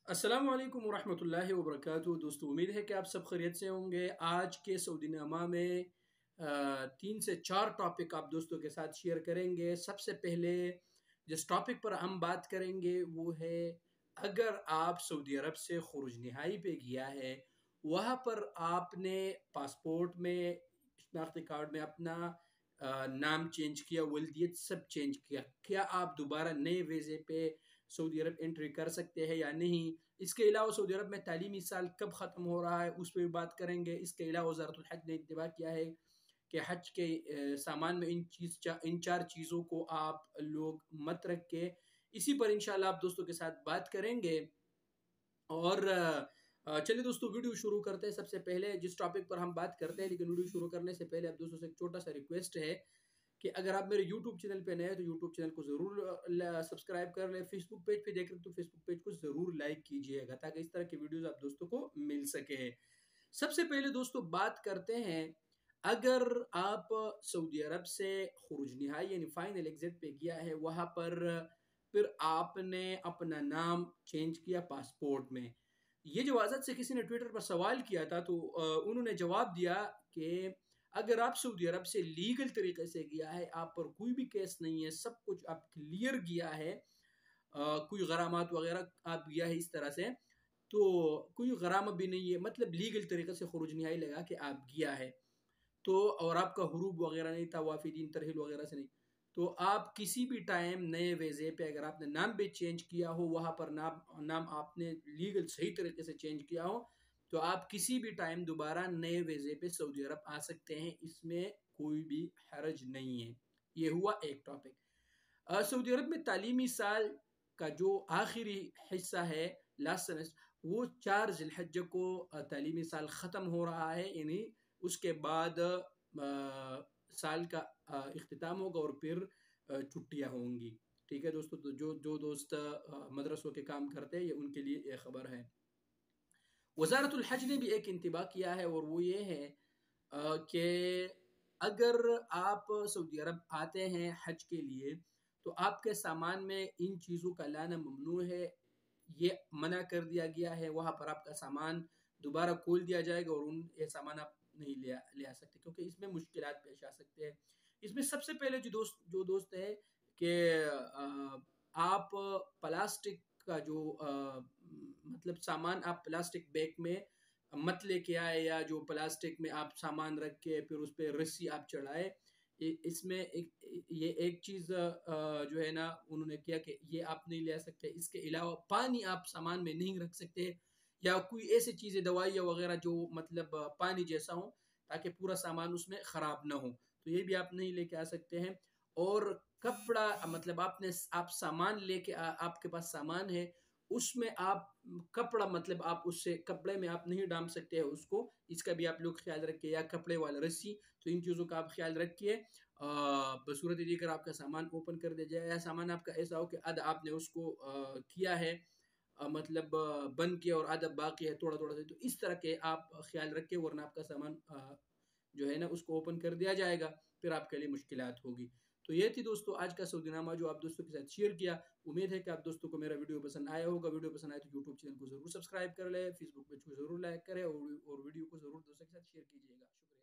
अस्सलाम वालेकुम वरहमतुल्लाहि वबरकातुहू। दोस्तों, उम्मीद है कि आप सब खैरियत से होंगे। आज के सऊदीनामा में 3 से 4 टॉपिक आप दोस्तों के साथ शेयर करेंगे। सबसे पहले जिस टॉपिक पर हम बात करेंगे वो है, अगर आप सऊदी अरब से खुरुज नहाई पे गया है, वहाँ पर आपने पासपोर्ट में, शनाख्ती कार्ड में अपना नाम चेंज किया, वल्दियत सब चेंज किया, क्या आप दोबारा नए वीज़े पे सऊदी अरब एंट्री कर सकते हैं या नहीं? इसके अलावा सऊदी अरब में तालीमी साल कब ख़त्म हो रहा है, उस पर भी बात करेंगे। इसके अलावा वज़ारतुल हज ने इंतबा किया है कि हज के सामान में इन 4 चीज़ों को आप लोग मत रख के। इसी पर इंशाल्लाह आप दोस्तों के साथ बात करेंगे। और चलिए दोस्तों, वीडियो शुरू करते हैं। सबसे पहले जिस टॉपिक पर हम बात करते हैं, लेकिन वीडियो शुरू करने से पहले आप दोस्तों से एक छोटा सा रिक्वेस्ट है कि अगर आप मेरे यूट्यूब चैनल पे नए हैं तो यूट्यूब चैनल को ज़रूर सब्सक्राइब कर लें। फेसबुक पेज पे देख रहे हो तो फेसबुक पेज को ज़रूर लाइक कीजिएगा, ताकि इस तरह की वीडियोस आप दोस्तों को मिल सके। सबसे पहले दोस्तों बात करते हैं, अगर आप सऊदी अरब से खुरुज नहाई यानी फाइनल एग्जिट पे गया है, वहाँ पर फिर आपने अपना नाम चेंज किया पासपोर्ट में। ये जो आज़ाद से किसी ने ट्विटर पर सवाल किया था, तो उन्होंने जवाब दिया कि अगर आप सऊदी अरब से लीगल तरीके से गया है, आप पर कोई भी केस नहीं है, सब कुछ आप क्लियर गया है, कोई गरामात वगैरह आप गया है इस तरह से, तो कोई गरामा भी नहीं है, मतलब लीगल तरीके से खुरुज नहाई लगा के आप गया है, तो और आपका हुरूब वगैरह नहीं था, वाफिदीन तरहिल वगैरह से नहीं, तो आप किसी भी टाइम नए वीज़े पे अगर आपने नाम भी चेंज किया हो, वहाँ पर नाम आपने लीगल सही तरीके से चेंज किया हो, तो आप किसी भी टाइम दोबारा नए वीज़े पे सऊदी अरब आ सकते हैं। इसमें कोई भी हरज नहीं है। ये हुआ एक टॉपिक। सऊदी अरब में तालीमी साल का जो आखिरी हिस्सा है, लास्ट सेमेस्टर, वो 4 ज़िलहज्जा को तालीमी साल ख़त्म हो रहा है। यानी उसके बाद साल का इख्तिताम होगा और फिर छुट्टियाँ होंगी। ठीक है दोस्तों, तो जो जो दोस्त मदरसों के काम करते हैं, ये उनके लिए ये खबर है। वज़ारतुल हज ने भी एक इंतबा किया है, और वो ये है कि अगर आप सऊदी अरब आते हैं हज के लिए, तो आपके सामान में इन चीज़ों का लाना ममनू है। ये मना कर दिया गया है। वहाँ पर आपका सामान दोबारा खोल दिया जाएगा और ये सामान आप नहीं ले आ सकते, क्योंकि इसमें मुश्किलात पेश आ सकते हैं। इसमें सबसे पहले जो दोस्त है कि आप प्लास्टिक का जो मतलब सामान आप प्लास्टिक बैग में मत लेके आए, या जो प्लास्टिक में आप सामान रख के फिर उस पर रस्सी आप चढ़ाए। इसमें ये एक चीज़ जो है ना, उन्होंने किया कि ये आप नहीं ले सकते। इसके अलावा पानी आप सामान में नहीं रख सकते, या कोई ऐसी चीज़ें, दवाइयाँ वगैरह जो मतलब पानी जैसा हो, ताकि पूरा सामान उसमें ख़राब ना हो, तो ये भी आप नहीं लेके आ सकते हैं। और कपड़ा, मतलब आप सामान लेके आपके पास सामान है, उसमें आप कपड़ा, मतलब आप उससे कपड़े में आप नहीं डाल सकते हैं उसको। इसका भी आप लोग ख्याल रखिए, या कपड़े वाला रस्सी, तो इन चीज़ों का आप ख्याल रखिए। बसूरत ये अगर आपका सामान ओपन कर दिया जाए, या सामान आपका ऐसा हो कि आधा आपने उसको किया है, मतलब बंद किया और आधा बाकी है थोड़ा थोड़ा से, तो इस तरह के आप ख्याल रखिए, वरना आपका सामान जो है ना उसको ओपन कर दिया जाएगा, फिर आपके लिए मुश्किलात होगी। तो ये थी दोस्तों आज का सऊदीनामा, जो आप दोस्तों के साथ शेयर किया। उम्मीद है कि आप दोस्तों को मेरा वीडियो पसंद आया होगा। वीडियो पसंद आए तो यूट्यूब चैनल को ज़रूर सब्सक्राइब कर ले, फेसबुक पेज को ज़रूर लाइक करें, और वीडियो को ज़रूर दोस्तों के साथ शेयर कीजिएगा। शुक्रिया।